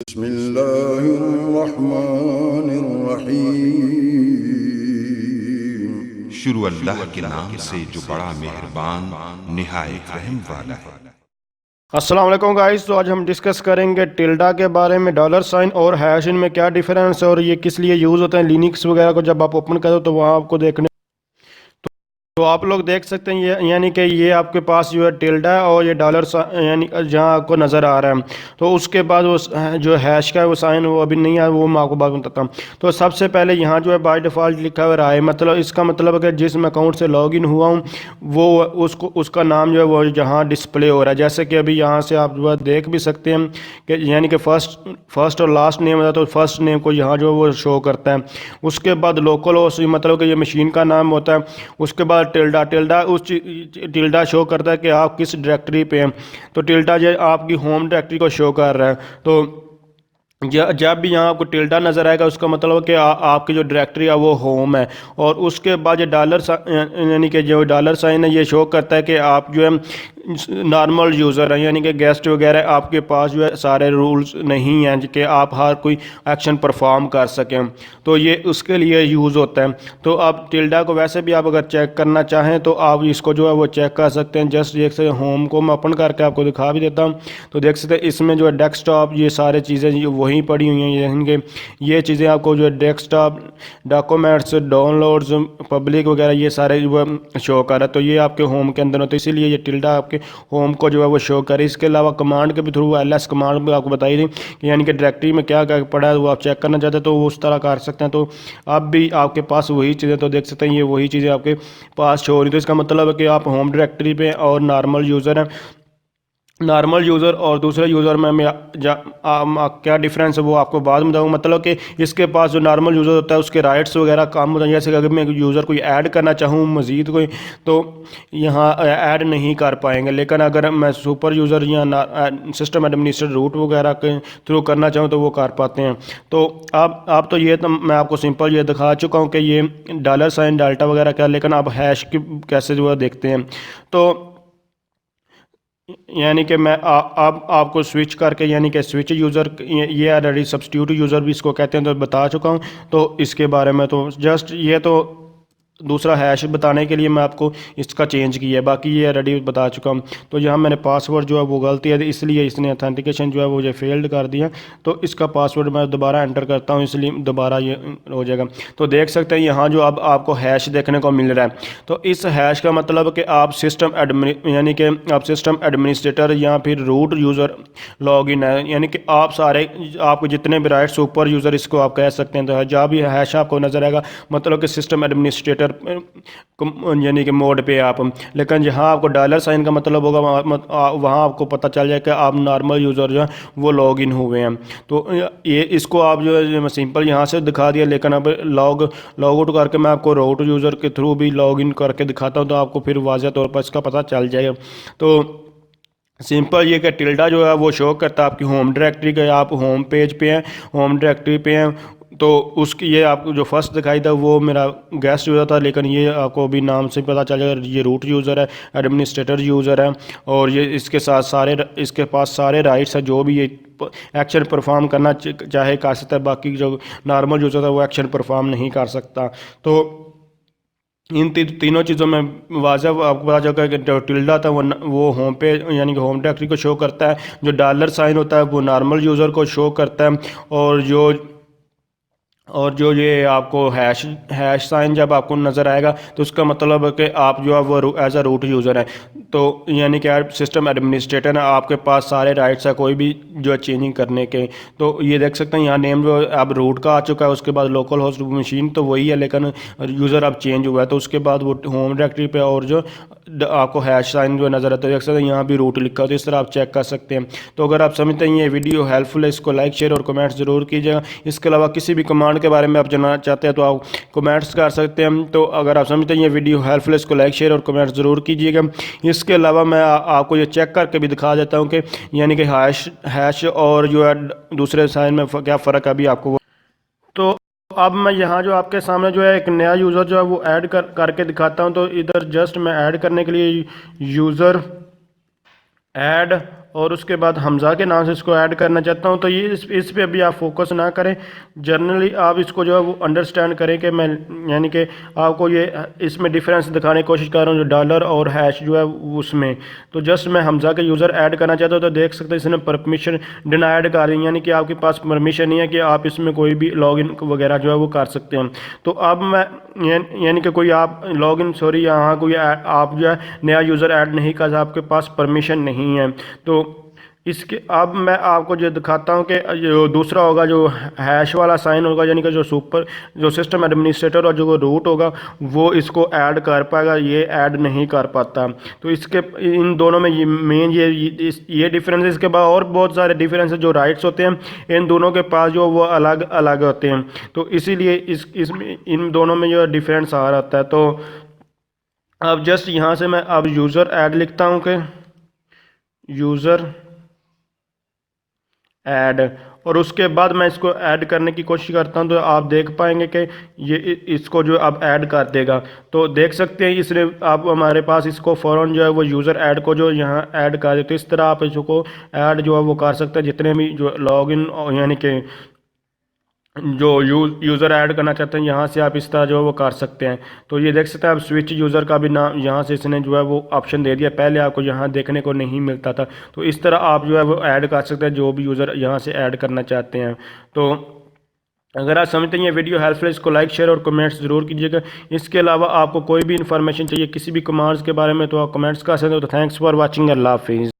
बिस्मिल्लाहिर्रहमानिर्रहीम। शुरू अल्लाह के नाम से जो बड़ा मेहरबान निहायत रहम वाला है। अस्सलाम वालेकुम गाइस। तो आज हम डिस्कस करेंगे टिल्डा के बारे में, डॉलर साइन और हैश इनमें क्या डिफरेंस है और ये किस लिए यूज़ होते हैं। लिनक्स वगैरह को जब आप ओपन करो तो वहाँ आपको देखने तो आप लोग देख सकते हैं ये, यानी कि ये आपके पास जो है टिल्डा है और ये डॉलर यानी जहाँ आपको नज़र आ रहा है। तो उसके बाद वो जो हैश का है वो साइन वो अभी नहीं आया, वो मैं आपको बाद में बताता हूँ। तो सबसे पहले यहाँ जो है बाय डिफ़ॉल्ट लिखा हुआ रहा है, मतलब इसका मतलब है कि जिस मैं अकाउंट से लॉगिन हुआ हूँ वो उसका नाम जो है वो जहाँ डिस्प्ले हो रहा है। जैसे कि अभी यहाँ से आप जो है देख भी सकते हैं कि यानी कि फर्स्ट और लास्ट नेम है, तो फर्स्ट नेम को यहाँ जो है वो शो करता है। उसके बाद लोकल होस्ट मतलब कि ये मशीन का नाम होता है। उसके बाद टिल्डा टिल्डा शो करता है कि आप किस डायरेक्टरी पे हैं। तो टिल्डा जो आपकी होम डायरेक्टरी को शो कर रहा है। तो जब भी यहाँ आपको टिल्डा नज़र आएगा उसका मतलब है कि आपकी जो डायरेक्टरी है वो होम है। और उसके बाद जो यानी कि जो डॉलर साइन है ये शो करता है कि आप जो है नॉर्मल यूज़र हैं, यानी कि गेस्ट वगैरह आपके पास जो है सारे रूल्स नहीं हैं कि आप हर कोई एक्शन परफॉर्म कर सकें। तो ये उसके लिए यूज़ होता है। तो आप टिल्डा को वैसे भी आप अगर चेक करना चाहें तो आप इसको जो है वो चेक कर सकते हैं। जस्ट देख सकते हैं, होम को मैं ओपन करके आपको दिखा भी देता हूँ। तो देख सकते हैं इसमें जो है डेस्कटॉप ये सारी चीज़ें वहीं पड़ी हुई हैं। इनके ये चीज़ें आपको जो है डेस्कटॉप, डॉक्यूमेंट्स, डाउनलोड्स, पब्लिक वगैरह ये सारे वो शो कर रहा है। तो ये आपके होम के अंदर होता है, इसीलिए ये टिल्डा आपके होम को जो है वो शो करे। इसके अलावा कमांड के भी थ्रू एलएस कमांड भी आपको बताई थी कि यानी कि डायरेक्टरी में क्या क्या पड़ा है वो आप चेक करना चाहते हैं तो वो उस तरह कर सकते हैं। तो अब भी आपके पास वही चीज़ें, तो देख सकते हैं ये वही चीज़ें आपके पास शो हो रही। तो इसका मतलब है कि आप होम डायरेक्टरी पे और नॉर्मल यूज़र हैं। नॉर्मल यूज़र और दूसरे यूज़र में क्या डिफरेंस है वो आपको बाद में बताऊँ। मतलब कि इसके पास जो नॉर्मल यूज़र होता है उसके राइट्स वगैरह काम होता है। जैसे कि अगर मैं यूज़र कोई ऐड करना चाहूँ मज़ीद कोई, तो यहाँ ऐड नहीं कर पाएंगे। लेकिन अगर मैं सुपर यूज़र या सिस्टम एडमिनिस्ट्रेटर रूट वगैरह के थ्रू करना चाहूँ तो वो कर पाते हैं। तो अब तो ये तो मैं आपको सिंपल ये दिखा चुका हूँ कि ये डॉलर साइन डाल्टा वगैरह क्या, लेकिन अब हैश की कैसे जो है देखते हैं। तो यानी कि मैं अब आपको स्विच करके, यानी कि स्विच यूज़र ये ऑलरेडी सब्स्टिट्यूट यूज़र भी इसको कहते हैं तो बता चुका हूँ। तो इसके बारे में तो जस्ट ये तो दूसरा हैश बताने के लिए मैं आपको इसका चेंज किया है, बाकी ये ऑलरेडी बता चुका हूँ। तो यहाँ मैंने पासवर्ड जो है वो गलती है इसलिए इसने अथेंटिकेशन जो है वो ये फेल्ड कर दिया। तो इसका पासवर्ड मैं दोबारा एंटर करता हूँ, इसलिए दोबारा ये हो जाएगा। तो देख सकते हैं यहाँ जो अब आपको हैश देखने को मिल रहा है। तो इस हैश का मतलब कि आप सिस्टम यानी कि आप सिस्टम एडमिनिस्ट्रेटर या फिर रूट यूज़र लॉगिन है, यानी कि आप सारे आपको जितने भी राइट सुपर यूज़र इसको आप कह सकते हैं। तो जहाँ भी हैश आपको नज़र आएगा मतलब कि सिस्टम एडमिनिस्ट्रेटर यानी कि मोड पे आप। लेकिन जहाँ आपको डॉलर साइन का मतलब होगा वहाँ आपको पता चल जाए कि आप नॉर्मल यूज़र जो है वो लॉग इन हुए हैं। तो ये इसको आप जो है सिंपल यहाँ से दिखा दिया, लेकिन अब लॉग आउट करके मैं आपको रूट यूज़र के थ्रू भी लॉग इन करके दिखाता हूँ तो आपको फिर वाज़ह तौर पर इसका पता चल जाएगा। तो सिंपल ये कि टिल्डा जो है वो शो करता है आपकी होम डायरेक्टरी के, आप होम पेज पे हैं, होम डायरेक्टरी पे हैं। तो उसकी ये आपको जो फर्स्ट दिखाई था वो मेरा गेस्ट यूज़र था, लेकिन ये आपको अभी नाम से पता चल जाएगा ये रूट यूज़र है, एडमिनिस्ट्रेटर यूज़र है। और ये इसके पास सारे राइट्स हैं, जो भी ये एक्शन परफॉर्म करना चाहे कर सकता है। बाकी जो नॉर्मल यूज़र है वो एक्शन परफॉर्म नहीं कर सकता। तो इन तीनों चीज़ों में वाज़ह आपको पता चलता है कि जो टिल्डा था वो होम पे यानी कि होम डायरेक्टरी को शो करता है। जो डॉलर साइन होता है वो नॉर्मल यूज़र को शो करता है। और जो ये आपको हैश साइन जब आपको नज़र आएगा तो उसका मतलब है कि आप जो है वो एज अ रूट यूज़र हैं। तो यानी कि आप सिस्टम एडमिनिस्ट्रेटर हैं, आपके पास सारे राइट्स हैं कोई भी जो है चेंजिंग करने के। तो ये देख सकते हैं यहाँ नेम जो अब रूट का आ चुका है, उसके बाद लोकल होस्ट मशीन तो वही है लेकिन यूज़र अब चेंज हुआ है। तो उसके बाद वो होम डायरेक्टरी पे और जो आपको हैश साइन जो नज़र आता है देख सकते हैं यहाँ भी रूट लिखा है। तो इस तरह आप चेक कर सकते हैं। तो अगर आप समझते हैं ये वीडियो हेल्पफुल है इसको लाइक शेयर और कमेंट्स ज़रूर कीजिएगा। इसके अलावा किसी भी कमांड के बारे में आप जानना चाहते हैं तो आप कमेंट्स कर सकते हैं। तो अगर आप समझते हैं ये वीडियो हेल्पफुल है इसको लाइक शेयर और कमेंट्स ज़रूर कीजिएगा। इसके अलावा मैं आपको ये चेक करके भी दिखा देता हूँ कि यानी कि हैश और जो है दूसरे साइन में क्या फ़र्क है अभी आपको। तो अब मैं यहाँ जो आपके सामने जो है एक नया यूज़र जो है वो ऐड करके दिखाता हूँ। तो इधर जस्ट मैं ऐड करने के लिए यूज़र ऐड और उसके बाद हमज़ा के नाम से इसको ऐड करना चाहता हूँ। तो ये इस पे अभी आप फोकस ना करें, जनरली आप इसको जो है वो अंडरस्टैंड करें कि मैं यानी कि आपको ये इसमें डिफरेंस दिखाने की कोशिश कर रहा हूँ जो डॉलर और हैश जो है उसमें। तो जस्ट मैं हमज़ा के यूज़र ऐड करना चाहता हूँ, तो देख सकते हैं इसने परमिशन डिनाइड कर दी, यानी कि आपके पास परमिशन नहीं है कि आप इसमें कोई भी लॉगिन वगैरह जो है वो कर सकते हैं। तो अब मैं यानी कि कोई आप लॉगिन यहाँ कोई आप जो है नया यूज़र ऐड नहीं कर, आपके पास परमिशन नहीं है। तो इसके अब मैं आपको जो दिखाता हूँ कि जो दूसरा होगा जो हैश वाला साइन होगा, यानी कि जो सिस्टम एडमिनिस्ट्रेटर और जो रूट होगा वो इसको ऐड कर पाएगा, ये ऐड नहीं कर पाता। तो इसके इन दोनों में ये मेन ये डिफरेंस है। इसके बाद और बहुत सारे डिफरेंस है, जो राइट्स होते हैं इन दोनों के पास जो वो अलग अलग होते हैं। तो इसीलिए इसमें इन दोनों में जो डिफरेंस आ रहा है। तो अब जस्ट यहाँ से मैं अब यूज़र ऐड लिखता हूँ कि यूज़र ऐड, और उसके बाद मैं इसको ऐड करने की कोशिश करता हूं, तो आप देख पाएंगे कि ये इसको जो अब ऐड कर देगा। तो देख सकते हैं इसने आप हमारे पास इसको फ़ौरन जो है वो यूज़र ऐड को जो यहाँ ऐड कर दे। तो इस तरह आप इसको ऐड जो है वो कर सकते हैं, जितने भी जो लॉगिन यानी कि जो यूज़र ऐड करना चाहते हैं यहाँ से आप इस तरह जो है वो कर सकते हैं। तो ये देख सकते हैं आप स्विच यूज़र का भी नाम यहाँ से इसने जो है वो ऑप्शन दे दिया, पहले आपको यहाँ देखने को नहीं मिलता था। तो इस तरह आप जो है वो ऐड कर सकते हैं जो भी यूज़र यहाँ से ऐड करना चाहते हैं। तो अगर आप समझते हैं ये वीडियो हेल्पफुल, इसको लाइक शेयर और कमेंट्स ज़रूर कीजिएगा। इसके अलावा आपको कोई भी इन्फॉर्मेशन चाहिए किसी भी कमांड्स के बारे में तो आप कमेंट्स कर सकते हो। तो थैंक्स फॉर वॉचिंग, अल्लाह हाफिज़।